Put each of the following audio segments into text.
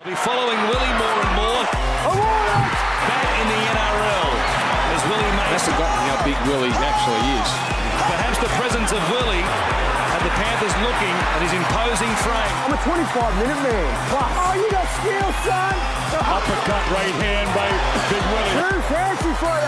We're following Willie more and more. Back in the NRL as Willie makes. That's forgotten how big Willie actually is. Perhaps the presence of Willie and the Panthers looking at his imposing frame. I'm a 25-minute man. Oh, you got skill, son. Uppercut right hand by Big Willie. Too fancy for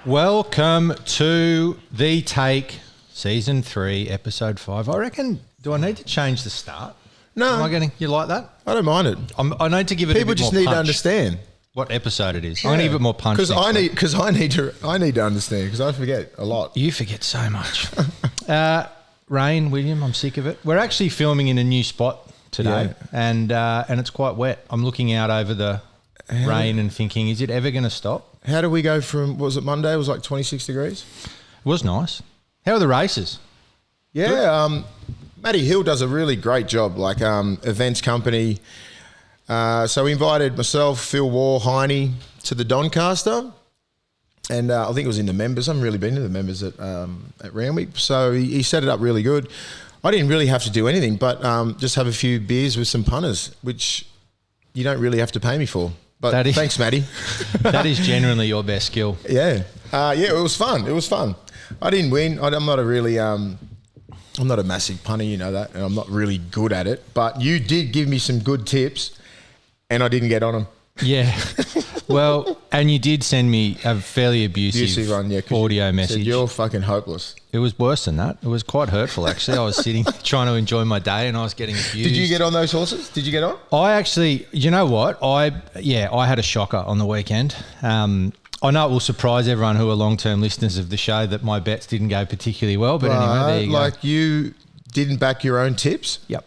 you. Welcome to The Take, Season 3, Episode 5. I reckon, do I need to change the start? No. Am I getting, you like that? I don't mind it. I need to give it People a bit just more need punch. to understand. What episode it is. I'm going to give it more punch. Because I need to understand because I forget a lot. You forget so much. Rain, William, I'm sick of it. We're actually filming in a new spot today, and it's quite wet. I'm looking out over the rain and thinking, is it ever going to stop? How do we go from, what was it, Monday? It was like 26 degrees. It was nice. How are the races? Yeah, Matty Hill does a really great job, like events company. So we invited myself, Phil Waugh, Heine to the Doncaster. And I think it was in the members. I haven't really been to the members at Randwick. So he set it up really good. I didn't really have to do anything but just have a few beers with some punters, which you don't really have to pay me for. But thanks, Matty. That is genuinely your best skill. Yeah. It was fun. It was fun. I didn't win. I'm not a really... I'm not a massive punter, you know that, and I'm not really good at it. But you did give me some good tips, and I didn't get on them. Yeah. Well, and you did send me a fairly abusive one, audio message. Said, you're fucking hopeless. It was worse than that. It was quite hurtful, actually. I was sitting trying to enjoy my day, and I was getting abused. Did you get on those horses? Did you get on? I actually, you know what? I had a shocker on the weekend. I know it will surprise everyone who are long-term listeners of the show that my bets didn't go particularly well, but anyway, there you go. Like you didn't back your own tips? Yep.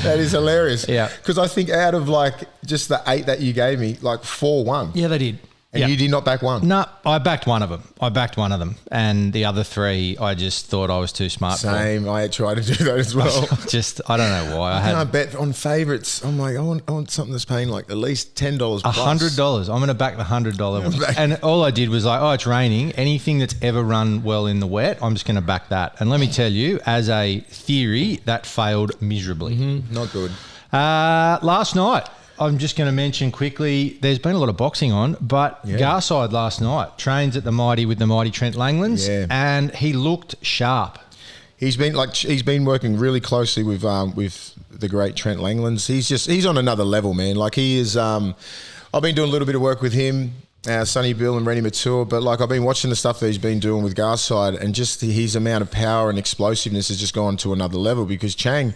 That is hilarious. Yeah. Because I think out of like just the 8 that you gave me, like 4 won. Yeah, they did. And you did not back one? No, I backed one of them. And the other 3, I just thought I was too smart Same. For. I tried to do that as well. I don't know why. I bet on favourites. I'm like, I want something that's paying like at least $10 plus. $100. I'm going to back the $100. And all I did was like, it's raining. Anything that's ever run well in the wet, I'm just going to back that. And let me tell you, as a theory, that failed miserably. Mm-hmm. Not good. Last night, I'm just going to mention quickly, there's been a lot of boxing on, but Garside last night trains at the mighty with the mighty Trent Langlands, and he looked sharp. He's been working really closely with the great Trent Langlands. He's on another level, man. Like he is. I've been doing a little bit of work with him, Sonny Bill and Rennie Mature, but like I've been watching the stuff that he's been doing with Garside, and just his amount of power and explosiveness has just gone to another level because Chang.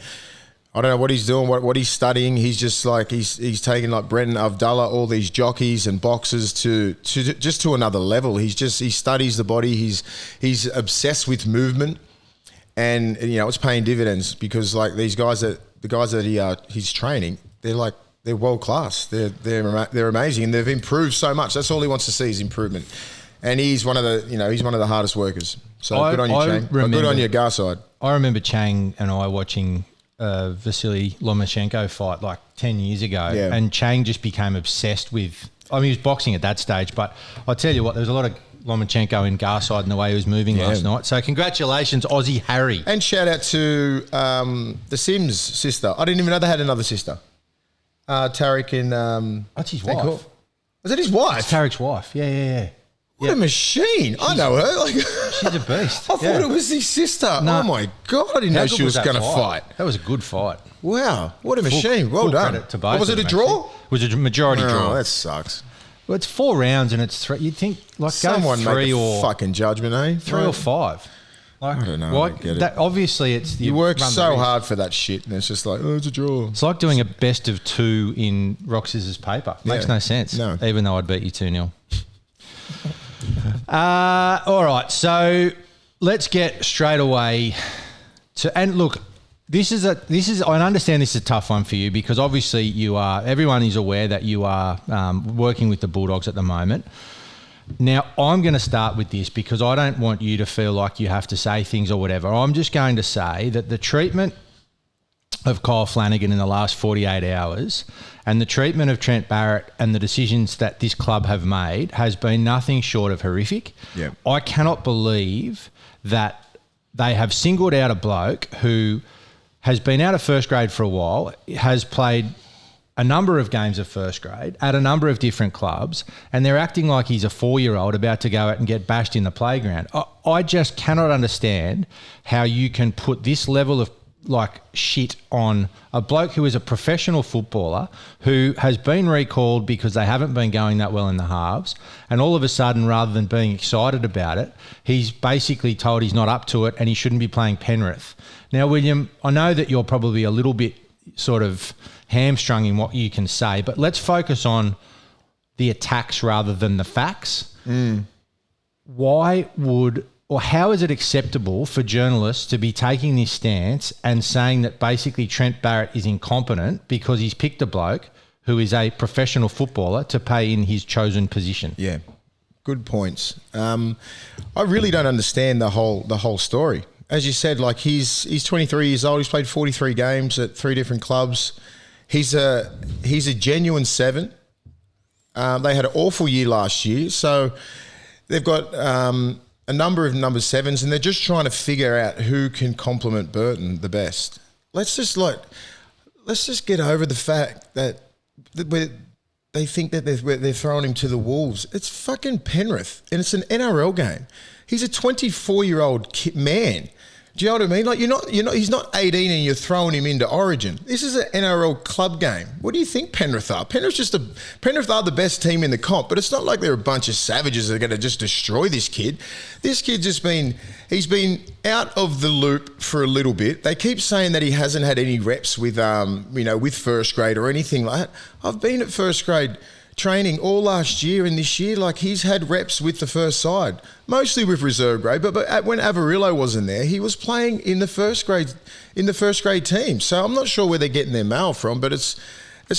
I don't know what he's doing, what he's studying. He's just like he's taking like Brenton Avdulla, all these jockeys and boxers to just to another level. He studies the body. He's obsessed with movement, and you know it's paying dividends because like the guys that he's training, they're world class. They're amazing, and they've improved so much. That's all he wants to see is improvement, and he's one of the hardest workers. So good on you, Chang. But good on you, Garside. I remember Chang and I watching Vasily Lomachenko fight like 10 years ago, and Chang just became obsessed with. I mean, he was boxing at that stage, but I tell you what, there was a lot of Lomachenko in Garside and the way he was moving last night. So congratulations, Aussie Harry, and shout out to the Sims sister. I didn't even know they had another sister. Tarek and that's his wife. Was that his wife? It's Tarek's wife. Yeah. What a machine. I know her. Like, she's a beast. I thought it was his sister. No. Oh, my God. I didn't know she was going to fight. That was a good fight. Wow. What a machine. Well done. Credit to both was it a draw? It was a majority draw. Oh, that sucks. Well, it's 4 rounds and it's 3. You'd think, like, someone go 3 make or... fucking judgment, eh? 3 or 5. Like, I don't know. I don't get it. Obviously, it's... You work so hard for that shit and it's just like, it's a draw. It's like doing a best of 2 in rock, scissors, paper. Makes no sense. No. Even though I'd beat you 2-0. All right, so let's get straight away to, and look, this is I understand this is a tough one for you because obviously everyone is aware that you are working with the Bulldogs at the moment. Now, I'm going to start with this because I don't want you to feel like you have to say things or whatever. I'm just going to say that the treatment of Kyle Flannagan in the last 48 hours and the treatment of Trent Barrett and the decisions that this club have made has been nothing short of horrific. Yeah. I cannot believe that they have singled out a bloke who has been out of first grade for a while, has played a number of games of first grade at a number of different clubs, and they're acting like he's a 4-year-old about to go out and get bashed in the playground. I just cannot understand how you can put this level of shit on a bloke who is a professional footballer who has been recalled because they haven't been going that well in the halves, and all of a sudden, rather than being excited about it, he's basically told he's not up to it and he shouldn't be playing Penrith. Now, William, I know that you're probably a little bit sort of hamstrung in what you can say, but let's focus on the attacks rather than the facts. Why would, or how is it acceptable for journalists to be taking this stance and saying that basically Trent Barrett is incompetent because he's picked a bloke who is a professional footballer to play in his chosen position? Yeah, good points. I really don't understand the whole story. As you said, like he's 23 years old. He's played 43 games at 3 different clubs. He's a genuine 7. They had an awful year last year, so they've got a number of number 7s, and they're just trying to figure out who can complement Burton the best. Let's just get over the fact that they think that they're throwing him to the wolves. It's fucking Penrith, and it's an NRL game. He's a 24-year-old man. Do you know what I mean? Like he's not 18 and you're throwing him into Origin. This is an NRL club game. What do you think Penrith are? Penrith are the best team in the comp, but it's not like they're a bunch of savages that are going to just destroy this kid. This kid's he's been out of the loop for a little bit. They keep saying that he hasn't had any reps with with first grade or anything like that. I've been at first grade training all last year and this year. Like, he's had reps with the first side, mostly with reserve grade, but when Averillo wasn't there, he was playing in the first grade team. So I'm not sure where they're getting their mail from, but it's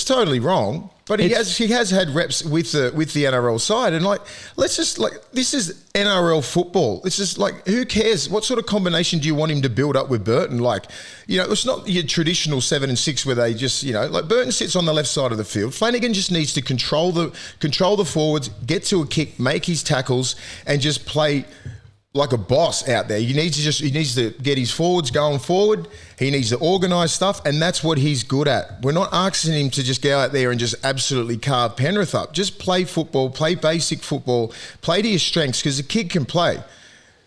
totally wrong. But he has had reps with the NRL side, and this is NRL football. It's just who cares? What sort of combination do you want him to build up with Burton? It's not your traditional 7 and 6 where they just Burton sits on the left side of the field. Flanagan just needs to control the forwards, get to a kick, make his tackles, and just play like a boss out there. He needs to get his forwards going forward. He needs to organise stuff, and that's what he's good at. We're not asking him to just go out there and just absolutely carve Penrith up. Just play football, play basic football, play to your strengths, because the kid can play.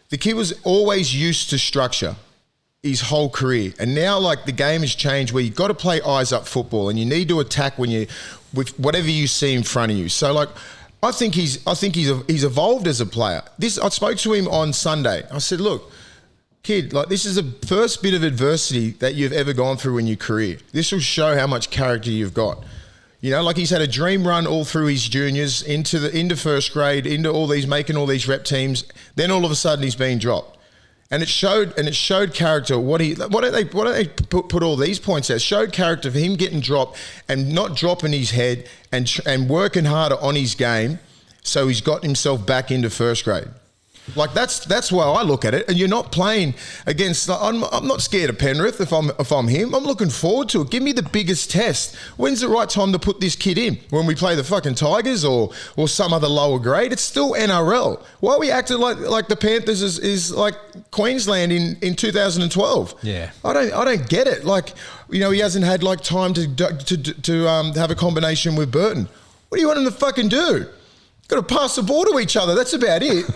The kid was always used to structure his whole career, and now the game has changed where you've got to play eyes up football, and you need to attack with whatever you see in front of you. So I think he's evolved as a player. I spoke to him on Sunday. I said, look, kid, this is the first bit of adversity that you've ever gone through in your career. This will show how much character you've got. He's had a dream run all through his juniors into first grade, making all these rep teams. Then all of a sudden he's being dropped. And it showed character. Why don't they put all these points out? It showed character for him getting dropped and not dropping his head and working harder on his game, so he's got himself back into first grade. That's why I look at it. And you're not playing against. I'm not scared of Penrith if I'm him. I'm looking forward to it. Give me the biggest test. When's the right time to put this kid in? When we play the fucking Tigers or some other lower grade? It's still NRL. Why are we acting like the Panthers is like Queensland in 2012? Yeah, I don't get it. He hasn't had time to have a combination with Burton. What do you want him to fucking do? Got to pass the ball to each other. That's about it.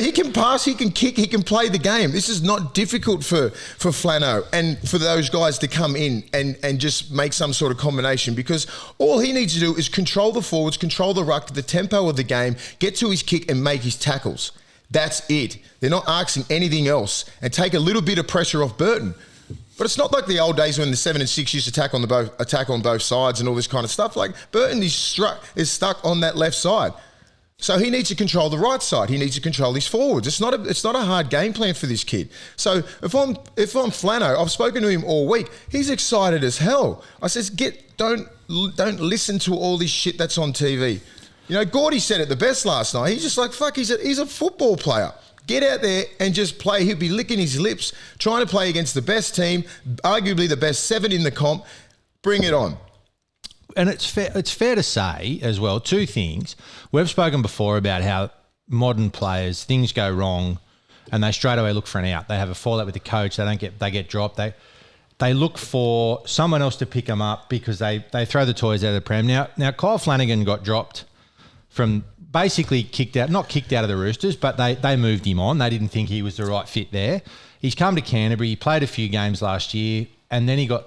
He can pass, he can kick, he can play the game. This is not difficult for Flano and for those guys to come in and just make some sort of combination, because all he needs to do is control the forwards, control the ruck, the tempo of the game, get to his kick and make his tackles. That's it. They're not asking anything else, and take a little bit of pressure off Burton. But it's not like the old days when the 7 and 6 used to attack on both sides and all this kind of stuff. Burton is stuck on that left side. So he needs to control the right side. He needs to control his forwards. It's not a hard game plan for this kid. So if I'm Flano, I've spoken to him all week. He's excited as hell. I says, don't listen to all this shit that's on TV. Gordy said it the best last night. He's just fuck. He's a football player. Get out there and just play. He'll be licking his lips, trying to play against the best team, arguably the best 7 in the comp. Bring it on. And it's fair to say as well, 2 things. We've spoken before about how modern players, things go wrong and they straight away look for an out. They have a fallout with the coach. They get dropped. They look for someone else to pick them up because they throw the toys out of the pram. Now Kyle Flannagan got dropped from basically not kicked out of the Roosters, but they moved him on. They didn't think he was the right fit there. He's come to Canterbury. He played a few games last year, and then he got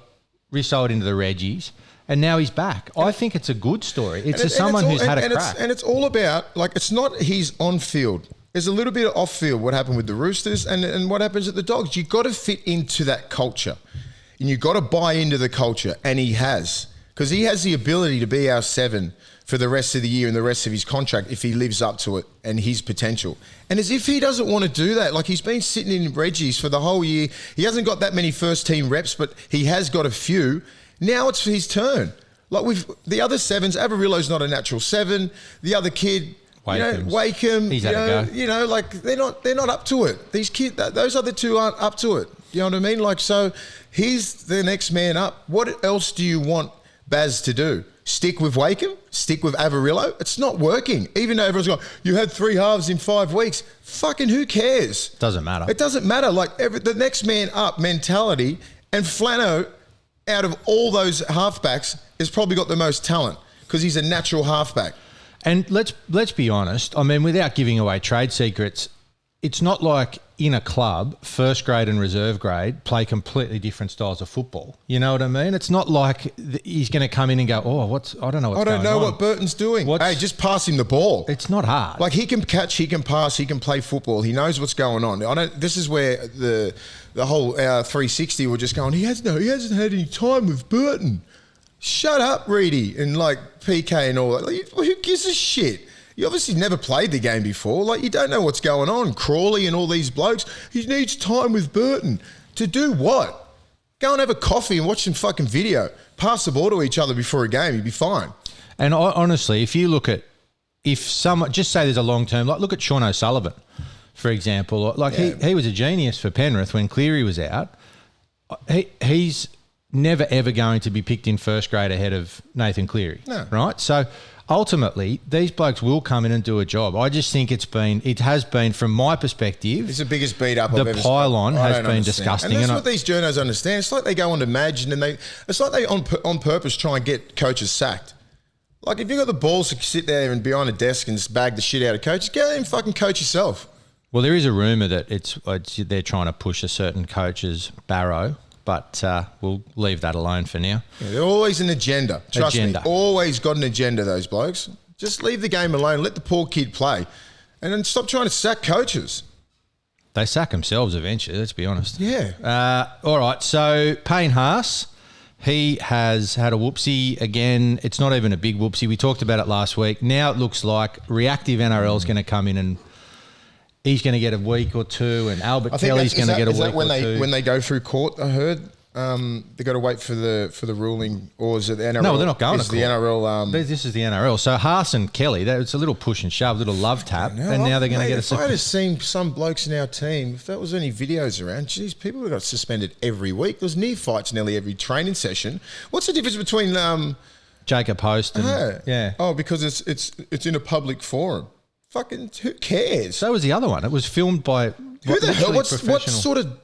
resold into the Reggies, and now he's back. I think it's a good story. It's someone who's had a crack. And it's all about, like, it's not he's on field. There's a little bit of off field, what happened with the Roosters and what happens at the Dogs. You've got to fit into that culture, and you've got to buy into the culture, and he has. Because he has the ability to be our 7 for the rest of the year and the rest of his contract if he lives up to it and his potential. And as if he doesn't want to do that, like he's been sitting in Reggie's for the whole year. He hasn't got that many first team reps, but he has got a few. Now it's his turn. Like the other 7s, Avarillo's not a natural 7. The other kid, Wakeham, he's had a go. Like they're not up to it. These kids, those other 2 aren't up to it. You know what I mean? Like, so he's the next man up. What else do you want Baz to do? Stick with Wakeham? Stick with Avarillo? It's not working. Even though everyone's going, you had 3 halves in 5 weeks. Fucking who cares? Doesn't matter. It doesn't matter. Like the next man up mentality, and Flano, out of all those halfbacks, has probably got the most talent because he's a natural halfback. And let's be honest. I mean, without giving away trade secrets, it's not like in a club, first grade and reserve grade play completely different styles of football. You know what I mean? It's not like he's going to come in and go, I don't know what's going on. I don't know what Burton's doing. Hey, just pass him the ball. It's not hard. Like, he can catch, he can pass, he can play football. He knows what's going on. This is where the whole 360 were just going, he hasn't had any time with Burton. Shut up, Reedy, and like PK and all that. Like, who gives a shit? You obviously never played the game before. Like, you don't know what's going on. Crawley and all these blokes. He needs time with Burton. To do what? Go and have a coffee and watch some fucking video. Pass the ball to each other before a game. You'd be fine. And honestly, if you look at, just say there's a long term, like look at Sean O'Sullivan, for example. Like he was a genius for Penrith when Cleary was out. He's never ever going to be picked in first grade ahead of Nathan Cleary. No. Right? So ultimately, these blokes will come in and do a job. I just think it has been, from my perspective, it's the biggest beat up I've ever seen. The pylon has been disgusting. And that's what these journos understand. It's like they go on to Madge and it's like they on purpose try and get coaches sacked. Like, if you got the balls to sit there and behind a desk and bag the shit out of coaches, go and fucking coach yourself. Well, there is a rumour that they're trying to push a certain coach's Barrow. But we'll leave that alone for now. Yeah, they're always an agenda. Trust me, always got an agenda, those blokes. Just leave the game alone. Let the poor kid play. And then stop trying to sack coaches. They sack themselves eventually, let's be honest. Yeah. All right, so Payne Haas, he has had a whoopsie. Again, it's not even a big whoopsie. We talked about it last week. Now it looks like reactive NRL is going to come in and he's going to get a week or two, and Albert Kelly's going to get a week or two. When they go through court, I heard they got to wait for the ruling, or is it the NRL? No, they're not going to court. The NRL. This is the NRL. So Haas and Kelly, it's a little push and shove, a little love tap, and now they're going to get a. If I had seen some blokes in our team, if there was any videos around, geez, people would have got suspended every week. There's near fights nearly every training session. What's the difference between Jacob Host and yeah? Oh, because it's in a public forum. Fucking who cares? So was the other one. It was filmed by who the hell? What sort of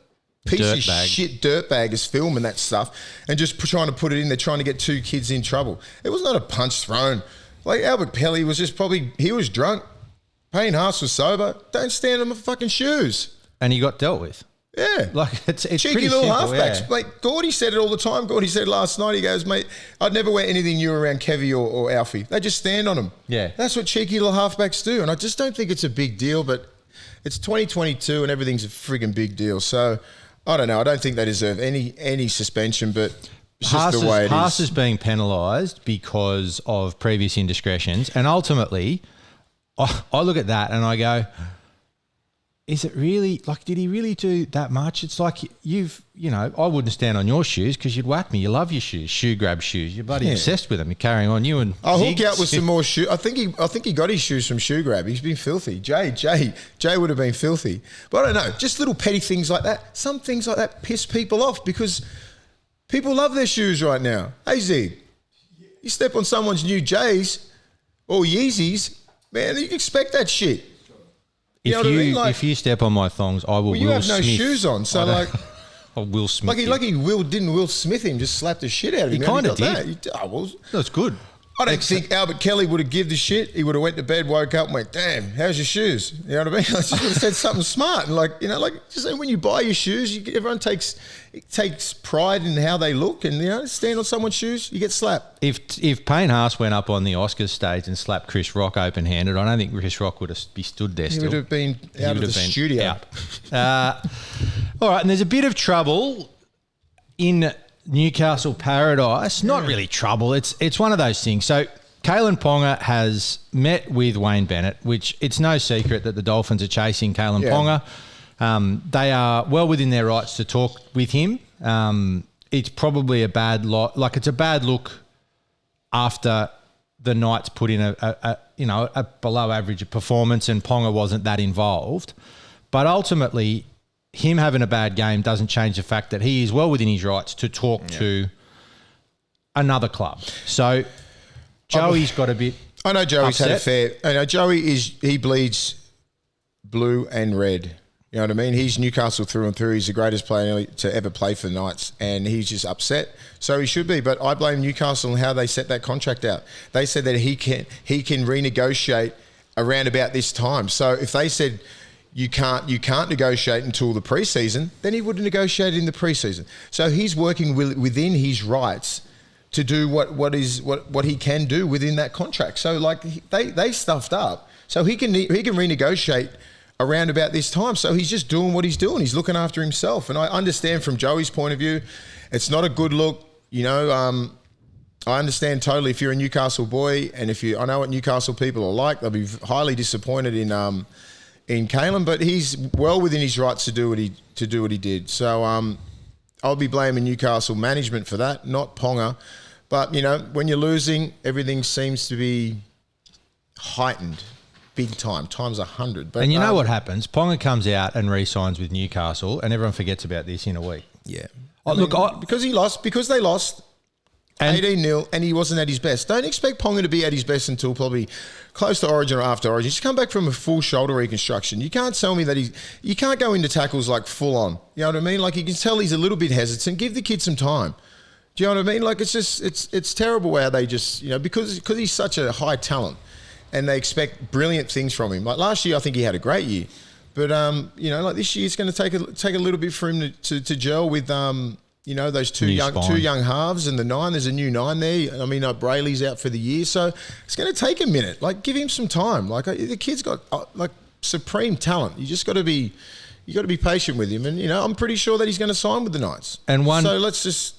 piece of shit dirtbag is filming that stuff and just trying to put it in there, trying to get 2 kids in trouble? It was not a punch thrown. Like, Albert Pelly was just he was drunk. Payne Haas was sober. Don't stand on my fucking shoes. And he got dealt with. Yeah. Like, it's cheeky pretty little simple, halfbacks. Yeah. Like, Gordy said it all the time. Gordy said last night, he goes, mate, I'd never wear anything new around Kevy or Alfie. They just stand on them. Yeah. That's what cheeky little halfbacks do. And I just don't think it's a big deal, but it's 2022 and everything's a frigging big deal. So, I don't know. I don't think they deserve any suspension, but it's just the way it is. Haas is being penalised because of previous indiscretions. And ultimately, I look at that and I go, is it really, like, did he really do that much? It's like I wouldn't stand on your shoes because you'd whack me. You love your shoes, shoe grab shoes. You're bloody obsessed with them. You're carrying on. You and I'll hook out with some more shoes. I think he got his shoes from shoe grab. He's been filthy. Jay would have been filthy. But I don't know, just little petty things like that. Some things like that piss people off because people love their shoes right now. Hey, Z, you step on someone's new J's or Yeezys, man, you can expect that shit. You know what I mean? Like, if you step on my thongs, I will. well, you Will have no Smith. shoes on, so like, I Will Smith. didn't Will Smith him, just slapped the shit out of him. He kind of did. That's good. I don't think Albert Kelly would have given the shit. He would have went to bed, woke up, and went, "Damn, how's your shoes?" You know what I mean? I just would have said something smart, and just when you buy your shoes, everyone takes pride in how they look, and stand on someone's shoes, you get slapped. If Payne Haas went up on the Oscars stage and slapped Chris Rock open handed, I don't think Chris Rock would have be stood there. He would have been out of the studio. All right, and there's a bit of trouble in Newcastle Paradise. Not really trouble. It's one of those things. So Kailyn Ponga has met with Wayne Bennett, which it's no secret that the Dolphins are chasing Kailyn Ponga. They are well within their rights to talk with him. It's probably a bad lot. Like, it's a bad look after the Knights put in a below average performance and Ponga wasn't that involved. But ultimately, him having a bad game doesn't change the fact that he is well within his rights to talk to another club. So Joey's got a bit. I know Joey's upset. had a fair. I know he bleeds blue and red. You know what I mean? He's Newcastle through and through. He's the greatest player to ever play for the Knights, and he's just upset. So he should be. But I blame Newcastle and how they set that contract out. They said that he can renegotiate around about this time. So if they said you can't negotiate until the preseason, then he would have negotiated in the preseason. So he's working within his rights to do what he can do within that contract. So like they stuffed up. So he can renegotiate around about this time. So he's just doing what he's doing. He's looking after himself. And I understand from Joey's point of view, it's not a good look. I understand totally if you're a Newcastle boy, and I know what Newcastle people are like. They'll be highly disappointed in Kailyn, but he's well within his rights to do what he did. So I'll be blaming Newcastle management for that, not Ponga. But when you're losing, everything seems to be heightened, big time, times 100. But and you know what happens? Ponga comes out and re-signs with Newcastle, and everyone forgets about this in a week. Yeah, because they lost. 18-0, and he wasn't at his best. Don't expect Ponga to be at his best until probably close to Origin or after Origin. He's come back from a full shoulder reconstruction. You can't tell me that you can't go into tackles like full on. You know what I mean? Like, you can tell he's a little bit hesitant. Give the kid some time. Do you know what I mean? Like, it's terrible how they just, because he's such a high talent and they expect brilliant things from him. Like last year, I think he had a great year. But, like this year, it's going to take a little bit for him to gel with, those two young halves and the 9. There's a new 9 there. I mean, Brayley's out for the year, so it's going to take a minute. Like, give him some time. Like, the kid's got supreme talent. You just got to be patient with him. And I'm pretty sure that he's going to sign with the Knights. So let's just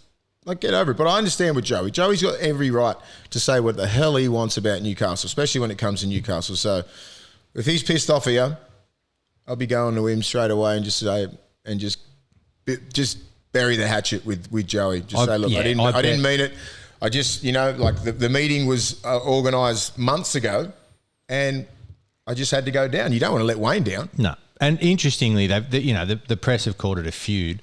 get over it. But I understand with Joey. Joey's got every right to say what the hell he wants about Newcastle, especially when it comes to Newcastle. So if he's pissed off at you, I'll be going to him straight away and just bury the hatchet with Joey. Just say, look, I didn't mean it. I just, the meeting was organised months ago, and I just had to go down. You don't want to let Wayne down. No. And interestingly, the press have called it a feud.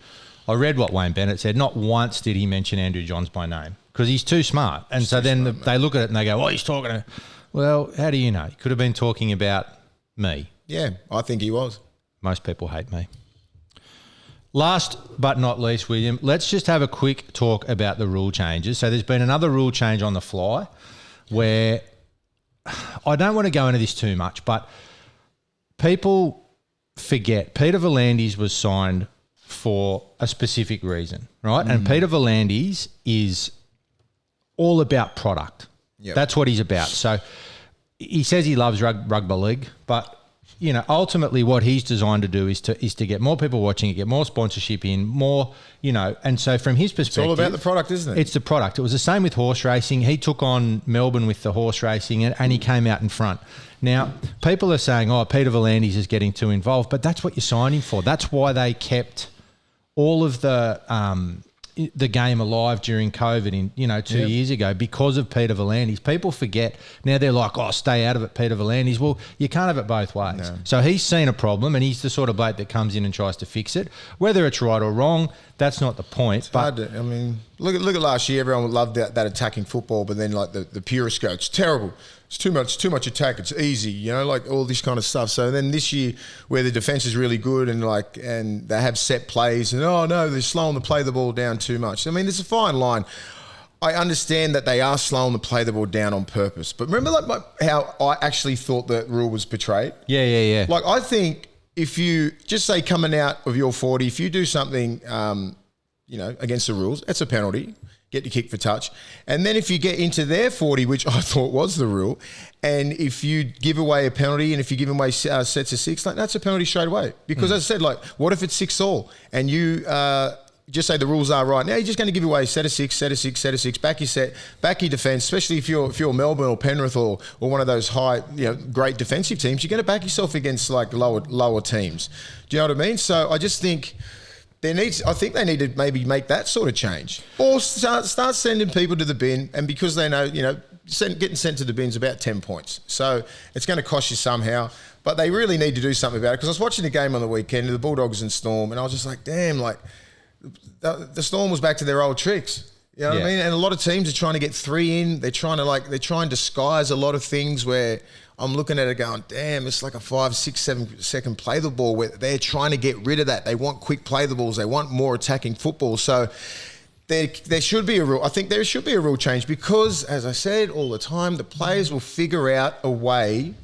I read what Wayne Bennett said. Not once did he mention Andrew Johns by name because he's too smart. And so then they look at it and they go, "Oh, he's talking to." Well, how do you know? He could have been talking about me. Yeah, I think he was. Most people hate me. Last but not least, William, let's just have a quick talk about the rule changes. So there's been another rule change on the fly where I don't want to go into this too much, but people forget Peter V'landys was signed for a specific reason, right? And Peter V'landys is all about product. Yep. That's what he's about. So he says he loves rugby league, but ultimately what he's designed to do is to get more people watching it, get more sponsorship in, more, and so from his perspective... It's all about the product, isn't it? It's the product. It was the same with horse racing. He took on Melbourne with the horse racing and he came out in front. Now, people are saying, Peter V'landys is getting too involved, but that's what you're signing for. That's why they kept all of the game alive during COVID in 2 years ago because of Peter V'landys. People forget. Now they're like, stay out of it, Peter V'landys. Well, you can't have it both ways. No. So he's seen a problem and he's the sort of bloke that comes in and tries to fix it. Whether it's right or wrong, that's not the point. Look at last year. Everyone loved that attacking football, but then the purist go, it's terrible. it's too much attack. It's easy, you know, like all this kind of stuff. So then this year, where the defense is really good and they have set plays, and they're slowing to play the ball down too much. I mean, there's a fine line. I understand that they are slowing to play the ball down on purpose. But remember how I actually thought that rule was portrayed? Yeah. Like, I think if you just say coming out of your 40, if you do something, against the rules, it's a penalty. Get your kick for touch. And then if you get into their 40, which I thought was the rule, and if you give away a penalty and if you give away sets of 6, like, that's a penalty straight away. Because as I said, like, what if it's 6-all and you just say the rules are right? Now you're just going to give away set of 6, back your set, back your defence, especially if you're Melbourne or Penrith or one of those high, great defensive teams, you're going to back yourself against like lower teams. Do you know what I mean? So I just think they need to maybe make that sort of change, or start sending people to the bin. And because they know, getting sent to the bin is about 10 points, so it's going to cost you somehow. But they really need to do something about it. Because I was watching the game on the weekend, the Bulldogs and Storm, and I was just like, damn, like the Storm was back to their old tricks. You know what I mean? And a lot of teams are trying to get 3 in. They're trying to disguise a lot of things where I'm looking at it going, damn, it's like a 5, 6, 7 second play the ball where they're trying to get rid of that. They want quick play the balls. They want more attacking football. So there should be a rule. I think there should be a rule change because, as I said all the time, the players will figure out a way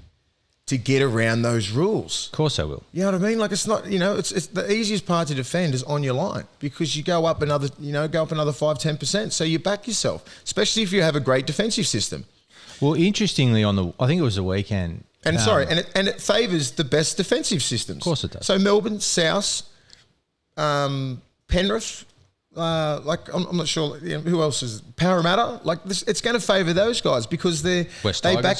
to get around those rules. Of course they will. You know what I mean? Like, it's not, it's the easiest part to defend is on your line because you go up another 5, 10%. So you back yourself, especially if you have a great defensive system. Well, interestingly, I think it was the weekend. And it favours the best defensive systems. Of course it does. So Melbourne, South, Penrith, I'm not sure who else is Parramatta. Like this, it's going to favour those guys because they back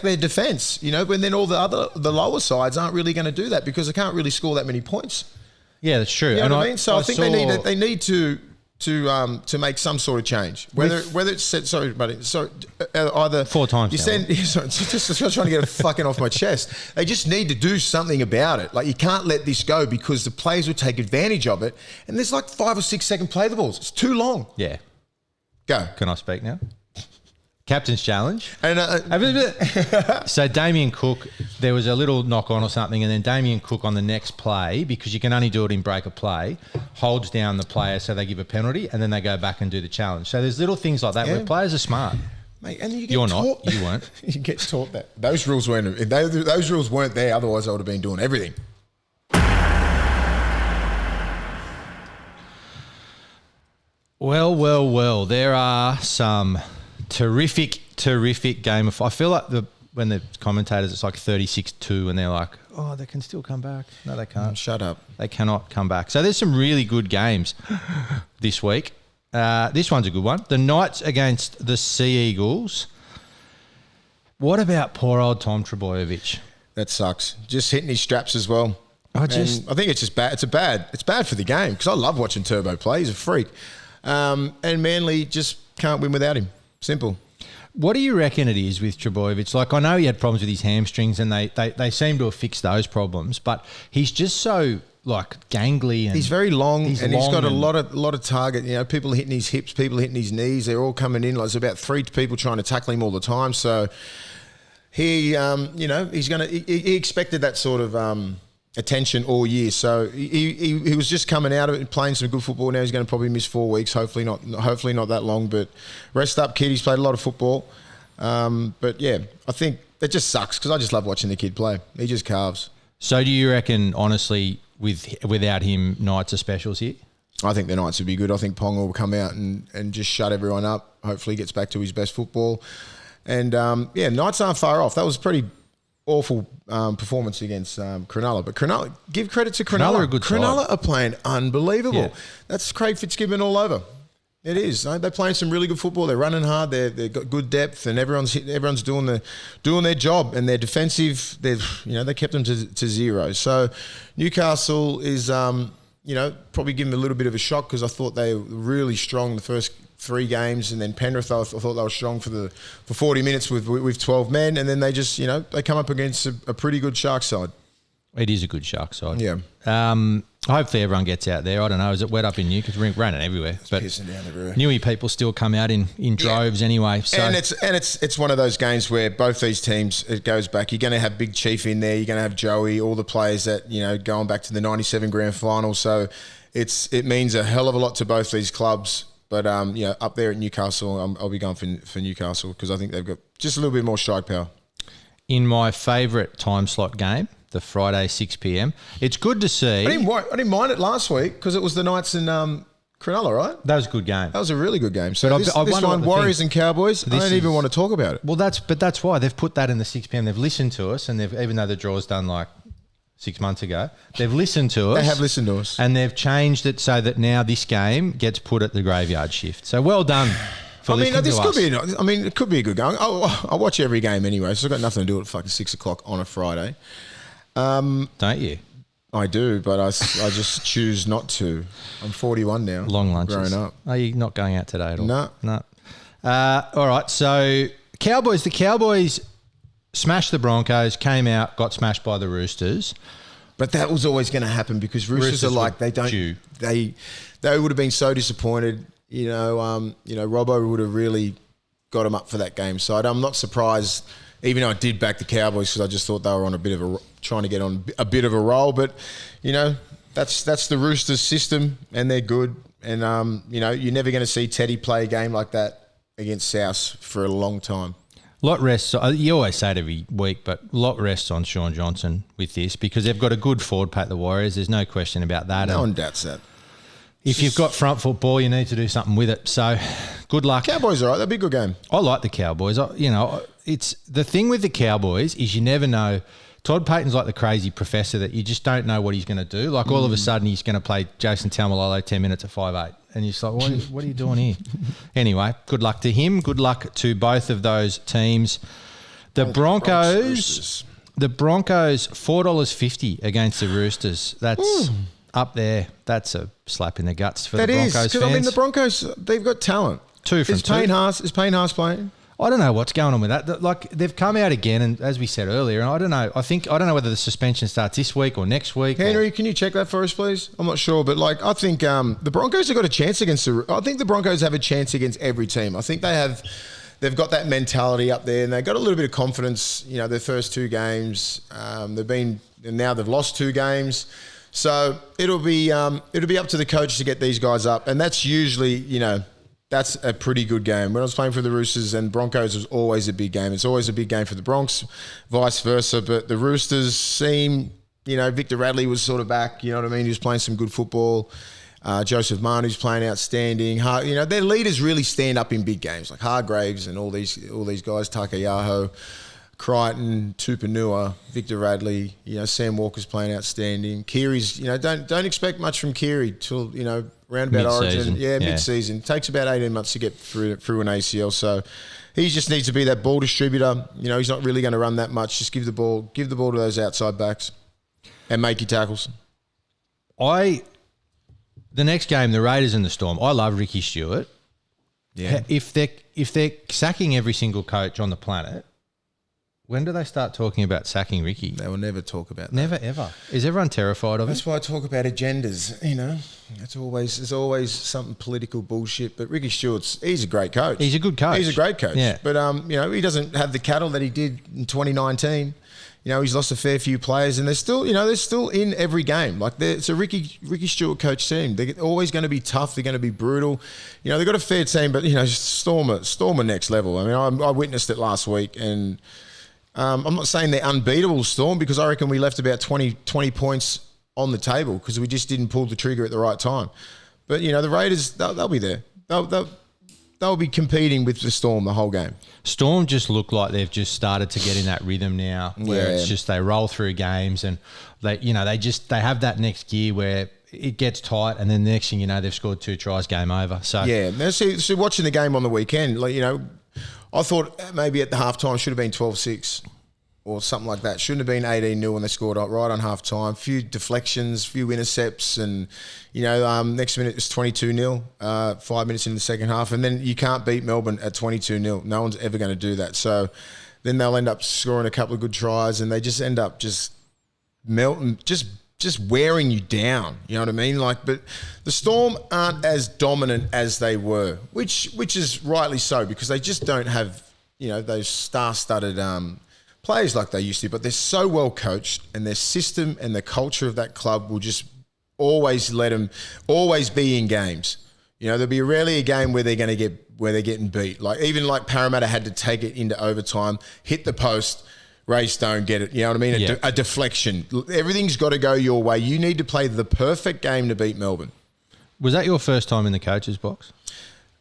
their defence. When then all the lower sides aren't really going to do that because they can't really score that many points. Yeah, that's true. You know what I mean? So I think they need to make some sort of change, whether it's set. Sorry, buddy. Either 4 times. You send. Just trying to get it fucking off my chest. They just need to do something about it. Like, you can't let this go because the players will take advantage of it. And there's like 5 or 6 second play the balls. It's too long. Yeah. Go. Can I speak now? Captain's challenge. And so Damien Cook, there was a little knock on or something, and then Damien Cook on the next play, because you can only do it in break of play, holds down the player so they give a penalty, and then they go back and do the challenge. So there's little things like that where players are smart. Mate, and You're not. You weren't. You get taught that. Those rules weren't there. Otherwise, I would have been doing everything. Well. There are some terrific game of. I feel like when the commentators, it's like 36-2, and they're like, "Oh, they can still come back." No, they can't. Shut up. They cannot come back. So there's some really good games this week. This one's a good one. The Knights against the Sea Eagles. What about poor old Tom Trbojevic? That sucks. Just hitting his straps as well. I think it's just bad. It's bad for the game because I love watching Turbo play. He's a freak. And Manly just can't win without him. Simple. What do you reckon it is with Trbojevic? Like, I know he had problems with his hamstrings, and they seem to have fixed those problems, but he's just so like gangly, and he's very long, he's got a lot of target. People hitting his hips, people hitting his knees. They're all coming in. Like, there's about 3 people trying to tackle him all the time. So he, he expected that sort of attention all year. So he was just coming out of it and playing some good football. Now he's going to probably miss 4 weeks. Hopefully not that long. But rest up, kid. He's played a lot of football. But yeah, I think it just sucks because I just love watching the kid play. He just carves. So do you reckon, honestly, without him, Knights are specials here? I think the Knights would be good. I think Ponga will come out and just shut everyone up. Hopefully he gets back to his best football. And Knights aren't far off. That was pretty awful performance against Cronulla. But Cronulla, give credit to Cronulla. Cronulla are a good side. Cronulla are playing unbelievable. Yeah. That's Craig Fitzgibbon all over. It is. They're playing some really good football. They're running hard. They've got good depth, and everyone's doing their job. And their defensive, they kept them to 0. So Newcastle is probably giving them a little bit of a shock because I thought they were really strong the first 3 games, and then Penrith I thought they were strong for 40 minutes with 12 men, and then they just they come up against a pretty good Sharks side. It is a good shark side. Yeah. Hopefully everyone gets out there. I don't know. Is it wet up in Newcastle? It's raining everywhere. But Pissing down everywhere. Newy people still come out in droves anyway. So. And it's one of those games where both these teams, it goes back. You're going to have Big Chief in there. You're going to have Joey, all the players that, going back to the 97 grand final. So it means a hell of a lot to both these clubs. But, up there at Newcastle, I'll be going for Newcastle because I think they've got just a little bit more strike power. In my favourite time slot game, the Friday 6 p.m. It's good to see. I didn't mind it last week because it was the Knights and Cronulla, right? That was a good game. That was a really good game. So But this wonder one, what the Warriors thing- and Cowboys, I don't even want to talk about it. Well, that's why they've put that in the 6 p.m. They've listened to us, and even though the draw's done like 6 months ago, they've listened to us. They have listened to us. And they've changed it so that now this game gets put at the graveyard shift. So well done for listening to us. It could be a good game. I watch every game anyway, so I've got nothing to do at fucking 6 o'clock on a Friday. Don't you? I do, but I just choose not to. I'm 41 now. Long lunches. Grown up. Are you not going out today at all? No. All right, so the Cowboys smashed the Broncos, came out, got smashed by the Roosters. But that was always going to happen because Roosters are like, they don't, due. they would have been so disappointed. Robbo would have really got them up for that game. So I'm not surprised, even though I did back the Cowboys because I just thought they were on trying to get on a bit of a roll. But, that's the Roosters system and they're good. And, you're never going to see Teddy play a game like that against South for a long time. Lot rests. You always say it every week, but lot rests on Sean Johnson with this because they've got a good forward pack, the Warriors. There's no question about that. No one doubts that. If you've got front football, you need to do something with it. So, good luck. Cowboys are right. That'll be a good game. I like the Cowboys. It's the thing with the Cowboys is you never know. Todd Payton's like the crazy professor that you just don't know what he's going to do. Like all of a sudden he's going to play Jason Taumalolo 10 minutes at 5'8". And you're just like, what are you doing here? Anyway, good luck to him. Good luck to both of those teams. The Broncos $4.50 against the Roosters. That's up there. That's a slap in the guts for the Broncos fans. The Broncos, they've got talent. Is Payne Haas playing? I don't know what's going on with that. Like they've come out again, and as we said earlier, and I don't know. I don't know whether the suspension starts this week or next week. Henry, can you check that for us, please? I'm not sure, but I think the Broncos have got a chance against. I think the Broncos have a chance against every team. I think they've got that mentality up there, and they've got a little bit of confidence. Their first 2 games, now they've lost 2 games, so it'll be up to the coach to get these guys up, and that's usually That's a pretty good game. When I was playing for the Roosters and Broncos, it was always a big game. It's always a big game for the Bronx, vice versa. But the Roosters seem, Victor Radley was sort of back. You know what I mean? He was playing some good football. Joseph Manu's playing outstanding. Their leaders really stand up in big games, like Hargraves and all these guys, Takayaho, Crichton, Tupanua, Victor Radley. Sam Walker's playing outstanding. Keary's, don't expect much from Keary till round about mid-season. Origin. Mid-season. It takes about 18 months to get through an ACL. So he just needs to be that ball distributor. He's not really going to run that much. Just give the ball to those outside backs and make your tackles. The next game, the Raiders and the Storm. I love Ricky Stewart. Yeah. If they're sacking every single coach on the planet, when do they start talking about sacking Ricky? They will never talk about that. Never, ever. Is everyone terrified of it? That's why I talk about agendas, There's always something political bullshit. But Ricky he's a great coach. He's a good coach. He's a great coach. Yeah. But, he doesn't have the cattle that he did in 2019. He's lost a fair few players and they're still in every game. It's a Ricky Stewart coach team. They're always going to be tough. They're going to be brutal. They've got a fair team, but, Storm are next level. I mean, I witnessed it last week and... I'm not saying they're unbeatable, Storm, because I reckon we left about 20 points on the table because we just didn't pull the trigger at the right time. But, the Raiders, they'll be there. They'll be competing with the Storm the whole game. Storm just look like they've just started to get in that rhythm now where it's just they roll through games and they have that next gear where it gets tight and then the next thing you know, they've scored 2 tries, game over. So yeah, now, see, watching the game on the weekend, I thought maybe at the halftime should have been 12-6 or something like that. Shouldn't have been 18-0 when they scored right on halftime. Few deflections, few intercepts, and next minute it's 22-0. 5 minutes in the second half, and then you can't beat Melbourne at 22-0. No one's ever going to do that. So then they'll end up scoring a couple of good tries, and they just end up Melton just wearing you down. You know what I mean? Like, but the Storm aren't as dominant as they were, which is rightly so, because they just don't have, you know, those star-studded players like they used to. But they're so well coached, and their system and the culture of that club will just always let them always be in games. You know, there'll be rarely a game where they're getting beat. Like, even like Parramatta had to take it into overtime, hit the post. Ray Stone, get it. You know what I mean? A deflection. Everything's got to go your way. You need to play the perfect game to beat Melbourne. Was that your first time in the coach's box?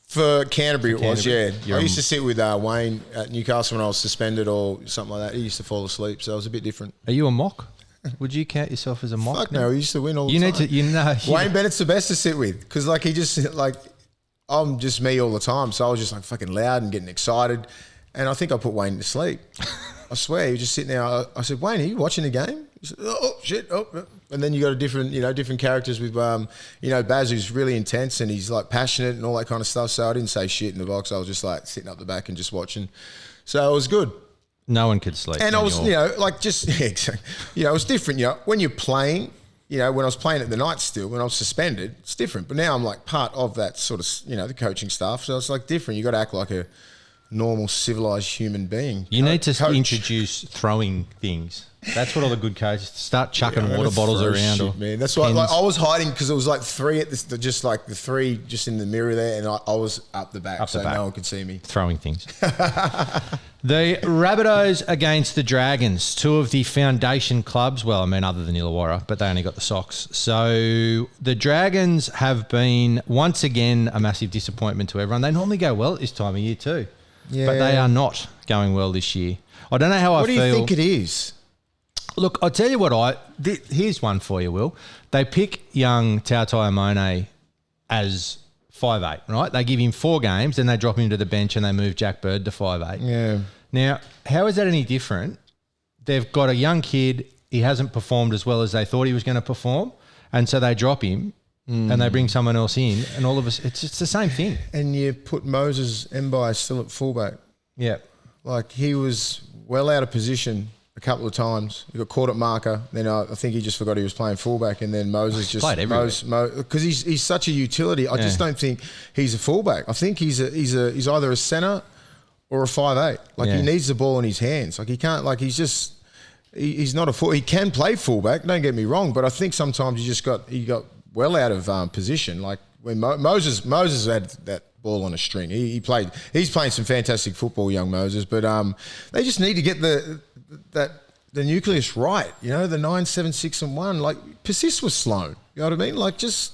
For Canterbury, it was, yeah. I used to sit with Wayne at Newcastle when I was suspended or something like that. He used to fall asleep, so it was a bit different. Are you a mock? Would you count yourself as a mock? Fuck no, he used to win all the time. Wayne Bennett's the best to sit with, because like he just like, I'm just me all the time, so I was just like fucking loud and getting excited, and I think I put Wayne to sleep. I swear, he was just sitting there. I said, Wayne, are you watching the game? He said, oh, shit. Oh. And then you got different characters with, Baz, who's really intense and he's like passionate and all that kind of stuff. So I didn't say shit in the box. I was just like sitting up the back and just watching. So it was good. No one could sleep. And I was, it was different. You know, when you're playing, when I was playing at the night still, when I was suspended, it's different. But now I'm like part of that sort of, the coaching staff. So it's like different. You got to act like a normal, civilized human being. You need to introduce throwing things. That's what all the good coaches start chucking water bottles around. Shit, man. That's why I was hiding, because it was like three at this, just like the three just in the mirror there, and I was up the back, no one could see me throwing things. The Rabbitohs against the Dragons, two of the foundation clubs. Well, I mean, other than Illawarra, but they only got the socks. So the Dragons have been once again a massive disappointment to everyone. They normally go well at this time of year too. Yeah. But they are not going well this year. I don't know how I feel. What do you think it is? Look, I'll tell you what here's one for you, Will. They pick young Tautai Amone as 5'8", right? They give him 4 games, then they drop him to the bench and they move Jack Bird to 5'8". Yeah. Now, how is that any different? They've got a young kid. He hasn't performed as well as they thought he was going to perform, and so they drop him. And they bring someone else in, and all of us, it's the same thing. And you put Moses Mbai still at fullback. Yeah. Like, he was well out of position a couple of times. He got caught at marker. Then I think he just forgot he was playing fullback, and then Moses just played everywhere. Because he's such a utility. I just don't think he's a fullback. I think he's either a centre or a 5'8". Like, he needs the ball in his hands. Like, he can't. Like, he's not a full. He can play fullback. Don't get me wrong, but I think sometimes he got well out of position. Like when Moses had that ball on a string. He's playing some fantastic football, young Moses. But they just need to get the nucleus right. The 9, 7, 6, and 1. Like, persist with Sloan. You know what I mean? Like, just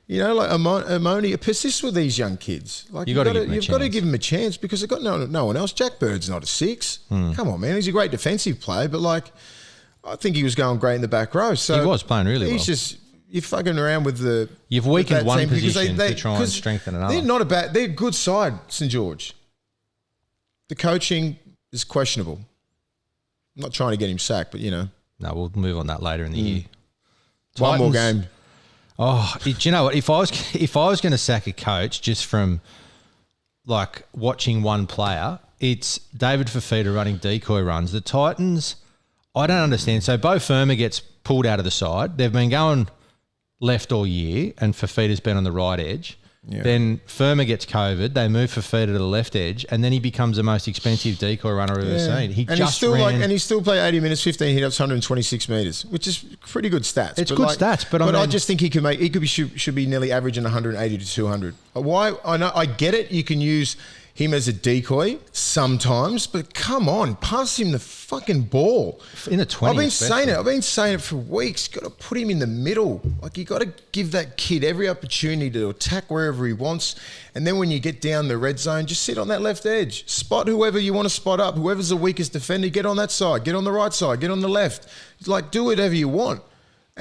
ammonia. Persist with these young kids. Like, you've got to give them a chance, because they've got no one else. Jack Bird's not a 6. Come on, man. He's a great defensive player, but like, I think he was going great in the back row. So he was playing really well. He's just. You're fucking around with the. You've weakened one position to try and strengthen another. They're not a bad. They're a good side, St George. The coaching is questionable. I'm not trying to get him sacked, but No, we'll move on that later in the year. One more game. Oh, do you know what? If I was going to sack a coach just from like watching one player, it's David Fafita running decoy runs. The Titans, I don't understand. So Bo Firma gets pulled out of the side. They've been going left all year, and Fafita's been on the right edge. Yeah. Then Firma gets COVID. They move Fafita to the left edge, and then he becomes the most expensive decoy runner I've ever seen. He still played 80 minutes, 15 hit-ups, 126 metres, which is pretty good stats. It's good stats, but I just think should be nearly averaging 180 to 200. Why? I know, I get it. You can use him as a decoy sometimes, but come on, pass him the fucking ball. In the 20s. I've been saying it for weeks. Got to put him in the middle. Like, you got to give that kid every opportunity to attack wherever he wants. And then when you get down the red zone, just sit on that left edge. Spot whoever you want to spot up. Whoever's the weakest defender, get on that side. Get on the right side. Get on the left. Like, do whatever you want.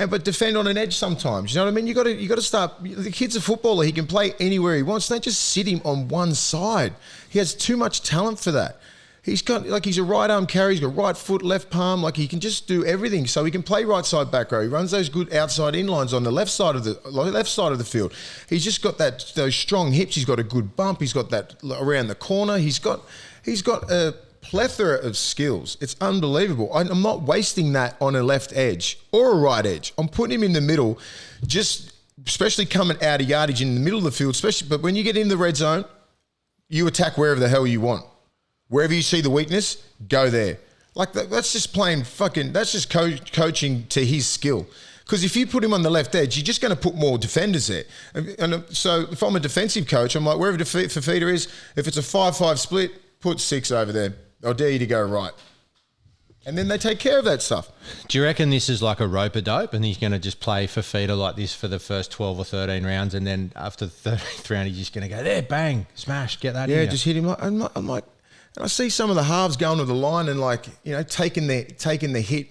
But defend on an edge sometimes. You know what I mean? You got to start. The kid's a footballer. He can play anywhere he wants. Don't just sit him on one side. He has too much talent for that. He's a right arm carry. He's got right foot, left palm. Like, he can just do everything. So he can play right side back row. He runs those good outside in lines on the left side of the field. He's just got those strong hips. He's got a good bump. He's got that around the corner. He's got a plethora of skills. It's unbelievable. I'm not wasting that on a left edge or a right edge. I'm putting him in the middle, just especially coming out of yardage in the middle of the field, but when you get in the red zone, you attack wherever the hell you want. Wherever you see the weakness, go there. Like that's just playing that's just coaching to his skill. Because if you put him on the left edge, you're just going to put more defenders there. And so if I'm a defensive coach, I'm like, wherever the feeder is, if it's a 5-5 split, put 6 over there. I'll dare you to go right. And then they take care of that stuff. Do you reckon this is like a rope-a-dope and he's going to just play for feeder like this for the first 12 or 13 rounds, and then after the 13th round he's just going to go, there, bang, smash, get that in. Yeah, just hit him. I'm like, and I see some of the halves going to the line and taking the hit.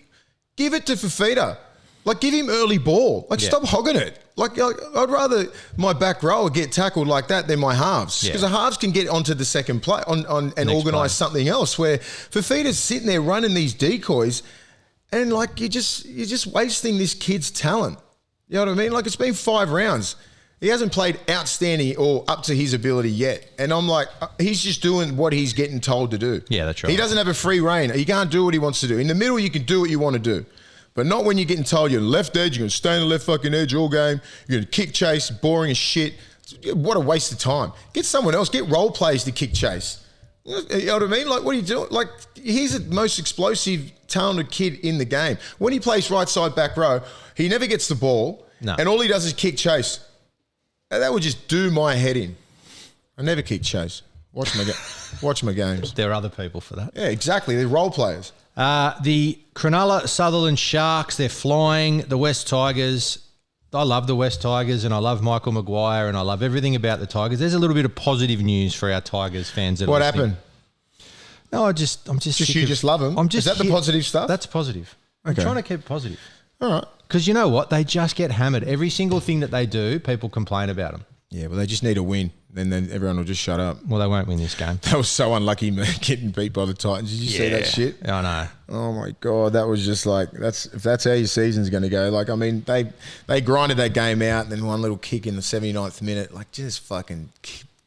Give it to Fafita. Like, give him early ball. Like, stop hogging it. Like, I'd rather my back row get tackled like that than my halves. Because the halves can get onto the second play and organise something else. Where Fafita's sitting there running these decoys, and like you're just wasting this kid's talent. You know what I mean? Like, it's been 5 rounds. He hasn't played outstanding or up to his ability yet. And I'm like, he's just doing what he's getting told to do. Yeah, that's right. He doesn't have a free rein. He can't do what he wants to do. In the middle, you can do what you want to do. But not when you're getting told you're left edge, you're going to stay on the left fucking edge all game, you're going to kick chase, boring as shit. What a waste of time. Get someone else, get role plays to kick chase. You know what I mean? Like, what are you doing? Like, he's the most explosive, talented kid in the game. When he plays right side back row, he never gets the ball, and all he does is kick chase. And that would just do my head in. I never kick chase. Watch my games. There are other people for that. Yeah, exactly. They're role players. The Cronulla Sutherland Sharks, they're flying. The West Tigers, I love the West Tigers and I love Michael Maguire and I love everything about the Tigers. There's a little bit of positive news for our Tigers fans. What happened? No, I'm just you just love them? Is that the positive stuff? That's positive. Okay. I'm trying to keep it positive. All right. Because you know what? They just get hammered. Every single thing that they do, people complain about them. Yeah, well, they just need a win. Then everyone will just shut up. Well, they won't win this game. That was so unlucky, man, getting beat by the Titans. Did you see that shit? I know. Oh, my God. That was just like, if that's how your season's going to go. Like, I mean, they grinded that game out and then one little kick in the 79th minute. Like, just fucking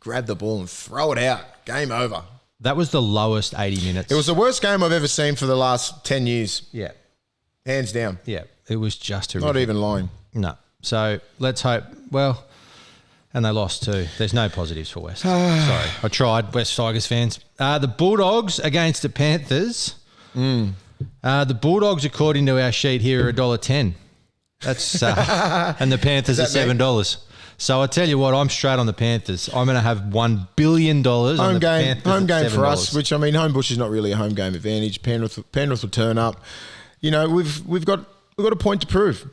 grab the ball and throw it out. Game over. That was the lowest 80 minutes. It was the worst game I've ever seen for the last 10 years. Yeah. Hands down. Yeah. It was just horrific. Not even lying. No. So let's hope. Well, and they lost too. There's no positives for West. Sorry. I tried, West Tigers fans. The Bulldogs against the Panthers. The Bulldogs, according to our sheet here, are $1.10. That's and the Panthers are $7. So I tell you what, I'm straight on the Panthers. I'm going to have $1 billion on the Panthers. Home game $7. for us, which I mean, Homebush is not really a home game advantage. Penrith will turn up. You know, we've got a point to prove.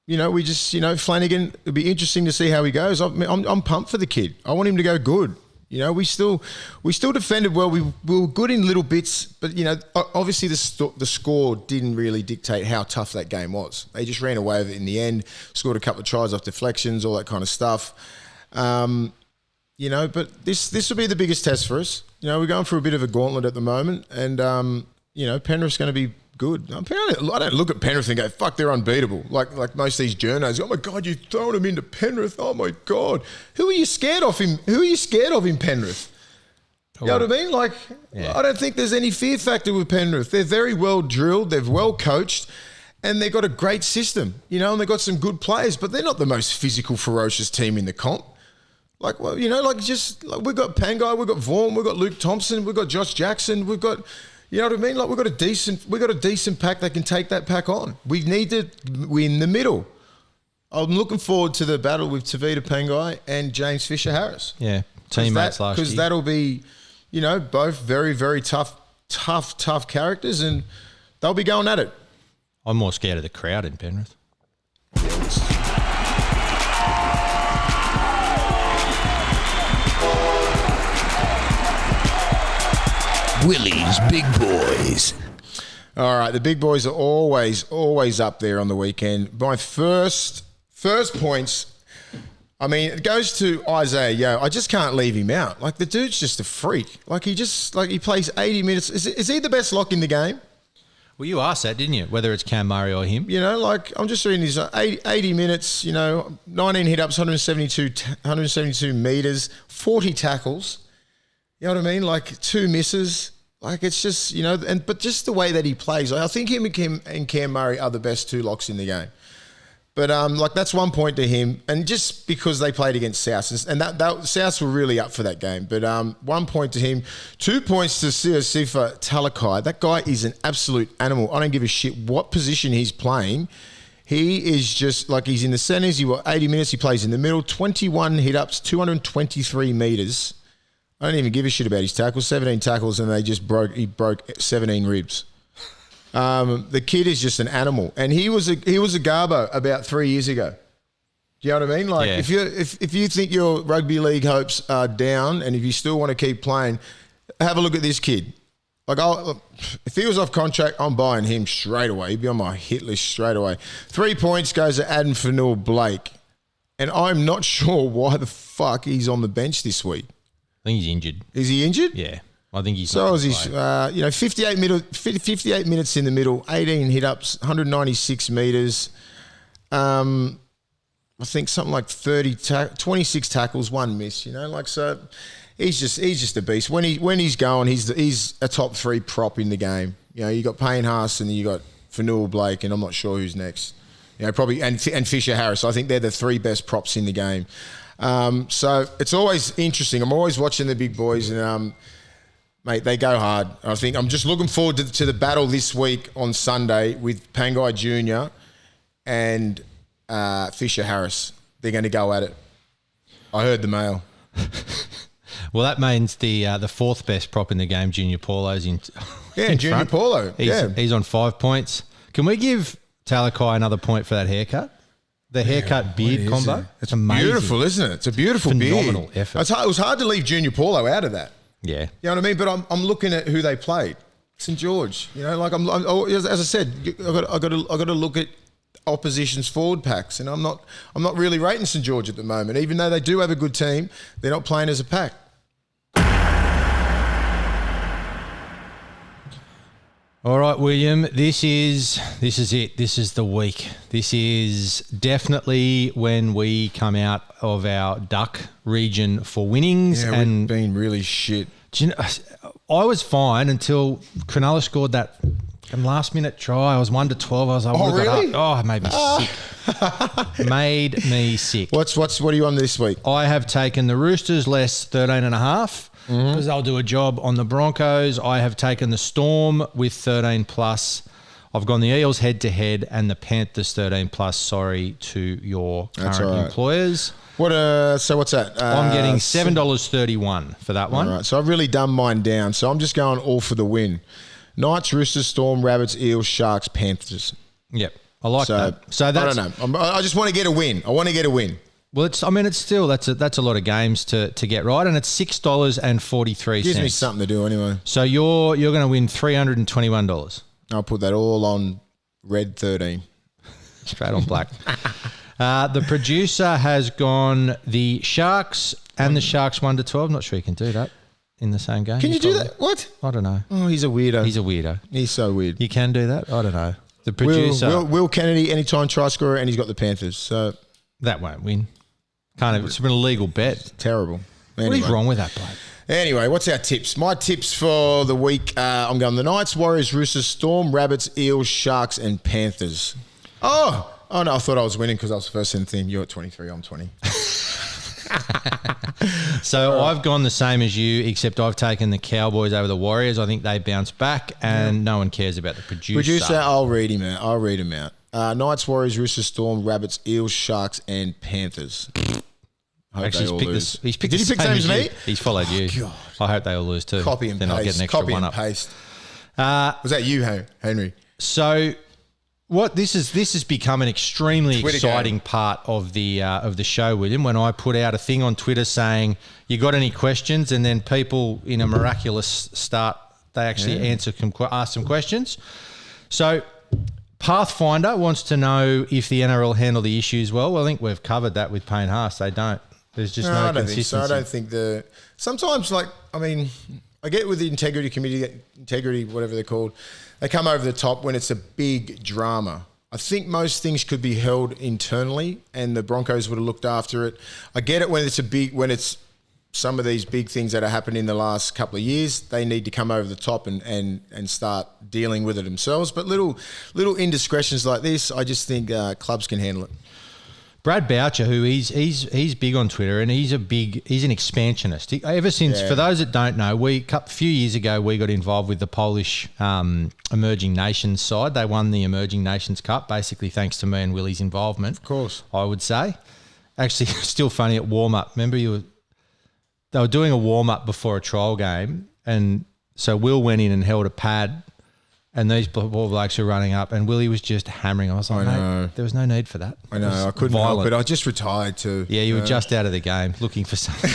You know, Flanagan, it'll be interesting to see how he goes. I'm pumped for the kid. I want him to go good. You know, we still defended well. We were good in little bits, but, you know, obviously the score didn't really dictate how tough that game was. They just ran away with it in the end, scored a couple of tries off deflections, all that kind of stuff. You know, but this will be the biggest test for us. You know, we're going through a bit of a gauntlet at the moment, and, you know, Penrith's going to be good. I don't look at Penrith and go, fuck, they're unbeatable. Like most of these journos, oh my God, you're throwing them into Penrith. Oh my God. Who are you scared of him? Who are you scared of in Penrith? You know what I mean? Like, I don't think there's any fear factor with Penrith. They're very well drilled. They're well coached. And they've got a great system, you know, and they've got some good players, but they're not the most physical, ferocious team in the comp. Like, well, you know, we've got Pangai, we've got Vaughan, we've got Luke Thompson, we've got Josh Jackson, we've got... You know what I mean? Like, we've got a decent pack that can take that pack on. We need to win the middle. I'm looking forward to the battle with Tavita Pangai and James Fisher-Harris. Yeah, teammates last year. Because that'll be, you know, both very, very tough characters, and they'll be going at it. I'm more scared of the crowd in Penrith. Willie's Big Boys. All right, the big boys are always up there on the weekend. My first points, I mean, it goes to Isaiah Yeo. I just can't leave him out. Like, the dude's just a freak. Like, he plays 80 minutes. Is he the best lock in the game? Well, you asked that, didn't you? Whether it's Cam Murray or him. You know, like, I'm just reading his 80 minutes, you know, 19 hit-ups, 172 metres, 40 tackles. You know what I mean? Like, 2 misses. Like, it's just, but just the way that he plays. I think him and Cam Murray are the best two locks in the game. But, that's 1 point to him. And just because they played against South, and that Souths were really up for that game. But 1 point to him, 2 points to Sifa Talakai. That guy is an absolute animal. I don't give a shit what position he's playing. He is just, like, he's in the centres. He got 80 minutes. He plays in the middle. 21 hit-ups, 223 metres. I don't even give a shit about his tackles. 17 tackles, and he broke 17 ribs. The kid is just an animal, and he was a Garbo about 3 years ago. Do you know what I mean? Like, if you think your rugby league hopes are down, and if you still want to keep playing, have a look at this kid. Like, if he was off contract, I'm buying him straight away. He'd be on my hit list straight away. 3 points goes to Adam Fanua-Blake, and I'm not sure why the fuck he's on the bench this week. I think he's injured. Is he injured? Yeah. I think he's... So is he, 58 minutes in the middle, 18 hit-ups, 196 metres. I think something like 26 tackles, 1 miss, so he's just a beast. When he's going, he's a top 3 prop in the game. You got Payne Haas and you got Fanua-Blake, and I'm not sure who's next. Probably and Fisher Harris. I think they're the 3 best props in the game. So it's always interesting. I'm always watching the big boys, and mate, they go hard. I think I'm just looking forward to the battle this week on Sunday with Pangai Jr. and Fisher Harris. They're going to go at it. I heard the mail. Well, that means the 4th best prop in the game, Junior Paulo's in. Yeah, Junior front. Paulo. He's on 5 points. Can we give Talakai another point for that haircut? The haircut beard combo. It's amazing. Beautiful, isn't it? It's a beautiful Phenomenal beard. effort. It was hard to leave Junior Paulo out of that. Yeah. You know what I mean? But I'm looking at who they played. St George. As I said, I got to look at opposition's forward packs, and I'm not really rating St George at the moment. Even though they do have a good team, they're not playing as a pack. All right, William, this is it. This is the week. This is definitely when we come out of our duck region for winnings. Yeah, and we've been really shit. Do you know, I was fine until Cronulla scored that last-minute try. I was 1-12. I was like, oh, really? It made me sick. Made me sick. What are you on this week? I have taken the Roosters less 13.5. Because they'll do a job on the Broncos. I have taken the Storm with 13+. I've gone the Eels head-to-head and the Panthers 13+. Sorry to your current employers. So what's that? I'm getting $7.31 for that one. All right, so I've really dumbed mine down. So I'm just going all for the win. Knights, Roosters, Storm, Rabbits, Eels, Sharks, Panthers. Yep, I like that. So that's, I don't know. I just want to get a win. I want to get a win. Well, it's still that's a lot of games to get right, and it's $6.43. Gives me something to do anyway. So you're going to win $321. I'll put that all on red 13. Straight on black. The producer has gone the Sharks and the Sharks 1-12. Not sure you can do that in the same game. Can you do that? What? I don't know. Oh, he's a weirdo. He's a weirdo. He's so weird. You can do that? I don't know. The producer. Will Kennedy, anytime try scorer, and he's got the Panthers. So that won't win. It's been a legal bet. Terrible. Anyway. What is wrong with that, bloke? Anyway, what's our tips? My tips for the week, I'm going the Knights, Warriors, Roosters, Storm, Rabbits, Eels, Sharks, and Panthers. Oh no, I thought I was winning because I was first in the thing. You're at 23, I'm 20. So I've gone the same as you, except I've taken the Cowboys over the Warriors. I think they bounce back, and no one cares about the producer. I'll read him out. Knights, Warriors, Roosters, Storm, Rabbits, Eels, Sharks, and Panthers. Actually, he's picked Did he pick the same as me? He's followed you. God. I hope they all lose too. Copy and then paste. I'll get an extra Copy one and up. Paste. Was that you, Henry? So, what this has become an extremely Twitter exciting game. part of the show, William. When I put out a thing on Twitter saying, "You got any questions?" and then people in a miraculous start, they actually ask some questions. So, Pathfinder wants to know if the NRL handle the issues well. Well, I think we've covered that with Payne Haas. They don't. There's just no consistency. I don't think sometimes, I get with the integrity committee, whatever they're called, they come over the top when it's a big drama. I think most things could be held internally, and the Broncos would have looked after it. I get it when it's some of these big things that are happening in the last couple of years, they need to come over the top and start dealing with it themselves. But little indiscretions like this, I just think clubs can handle it. Brad Boucher, who he's big on Twitter, and he's an expansionist. Ever since, for those that don't know, a few years ago we got involved with the Polish Emerging Nations side. They won the Emerging Nations Cup, basically thanks to me and Willie's involvement. Of course, I would say. Actually, still funny at warm up. Remember, they were doing a warm up before a trial game, and so Will went in and held a pad. And these ball blokes were running up, and Willie was just hammering. I was like, mate, there was no need for that. I know, I couldn't help it. I just retired too. Yeah, you were just out of the game, looking for something.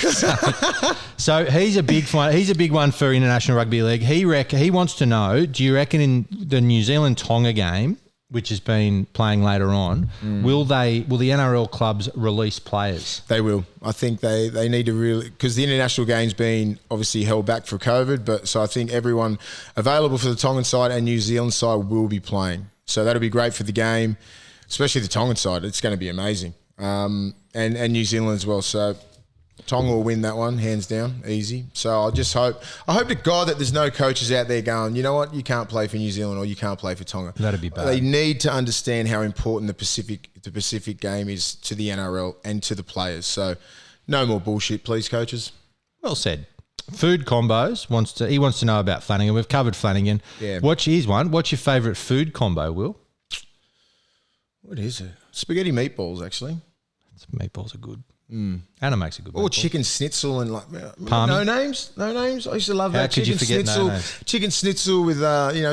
So he's a big one. He's a big one for International Rugby League. He wants to know: do you reckon in the New Zealand Tonga game, which has been playing later on, will the NRL clubs release players? They will. I think they need to really, because the international game's been obviously held back for COVID, but so I think everyone available for the Tongan side and New Zealand side will be playing. So that'll be great for the game, especially the Tongan side. It's going to be amazing. And New Zealand as well. So Tonga will win that one, hands down, easy. So I hope to God that there's no coaches out there going, you know what, you can't play for New Zealand or you can't play for Tonga. That'd be bad. They need to understand how important the Pacific game is to the NRL and to the players. So no more bullshit, please, coaches. Well said. Food combos he wants to know about Flanagan. We've covered Flanagan. Yeah. Here's one. What's your favourite food combo, Will? What is it? Spaghetti meatballs, actually. Meatballs are good. Anna makes a good Or meatball. chicken schnitzel and like Palmy. no names. I used to love that. How could you forget no names? Chicken schnitzel with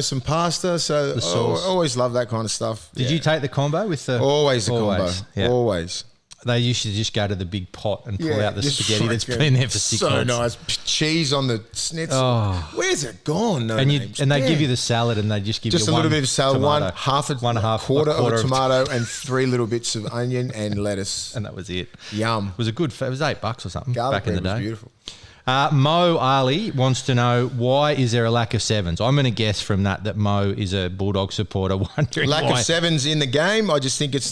some pasta. So The sauce. I always love that kind of stuff. Did you take the combo with the... Always the combo. Yeah. Always. They used to just go to the big pot and pull out the just spaghetti that's fucking been there for 6 months. So nice. Cheese on the schnitzel. Oh. Where's it gone? No And names. they give you the salad, and they just give just you a little one bit of salad, tomato, quarter of a of tomato, and 3 little bits of onion and lettuce. and that was it. Yum. It was it was $8 or something Garlic back in the bread day. was beautiful. Mo Ali wants to know, why is there a lack of sevens? I'm going to guess from that Mo is a Bulldog supporter wondering Lack why. of sevens in the game. I just think it's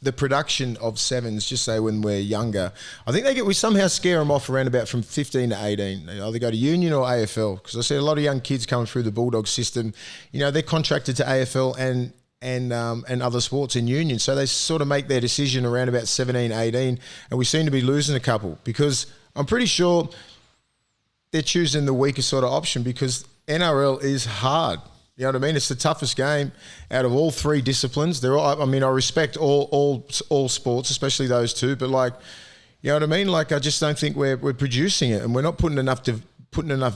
the production of sevens, just say when we're younger. I think we somehow scare them off around about from 15 to 18. They either go to union or AFL, because I see a lot of young kids coming through the Bulldog system. You know, they're contracted to AFL and other sports in union, so they sort of make their decision around about 17, 18, and we seem to be losing a couple, because I'm pretty sure they're choosing the weaker sort of option, because NRL is hard. You know what I mean? It's the toughest game out of all 3 disciplines. I respect all sports, especially those 2, but like, you know what I mean? Like, I just don't think we're producing it, and we're not putting enough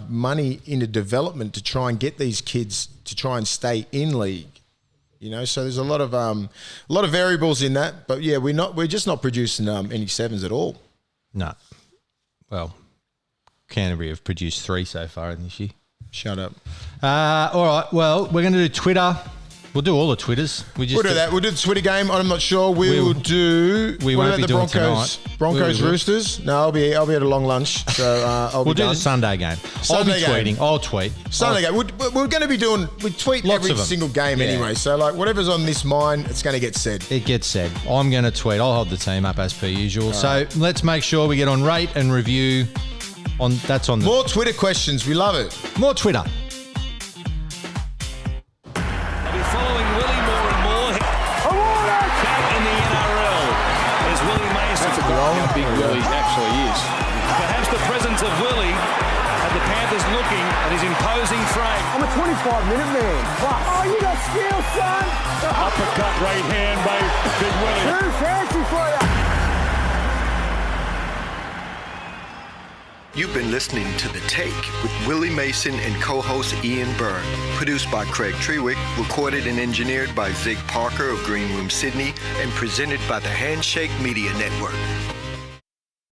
money into development to try and get these kids to try and stay in league. You know, so there's a lot of variables in that, but yeah, we're just not producing any sevens at all. No. Well, Canterbury have produced 3 so far in this year. Shut up. All right. Well, we're going to do Twitter. We'll do all the Twitters. We'll do that. We'll do the Twitter game. I'm not sure. We won't what about be the doing Broncos? tonight. Broncos Roosters? No, I'll be at a long lunch, so We'll do the Sunday game. Sunday game. I'll be tweeting. I'll tweet. Sunday game. We're going to be we tweet Lots every of them. single game Yeah. anyway. So like whatever's on this mind, it's going to get said. It gets said. I'm going to tweet. I'll hold the team up as per usual. So let's make sure we get on rate and review. That's on the More Twitter questions. We love it. more Twitter. They'll be following Willie more and more. Back in the NRL is Willie Mason. How big Willie actually is. Perhaps the presence of Willie had the Panthers looking at his imposing frame. I'm a 25-minute man. Oh, you got skill, son. Uppercut right hand by Big Willie. Too fancy for you. You've been listening to The Take with Willie Mason and co-host Ian Byrne. Produced by Craig Trewick, recorded and engineered by Zig Parker of Green Room Sydney, and presented by the Handshake Media Network.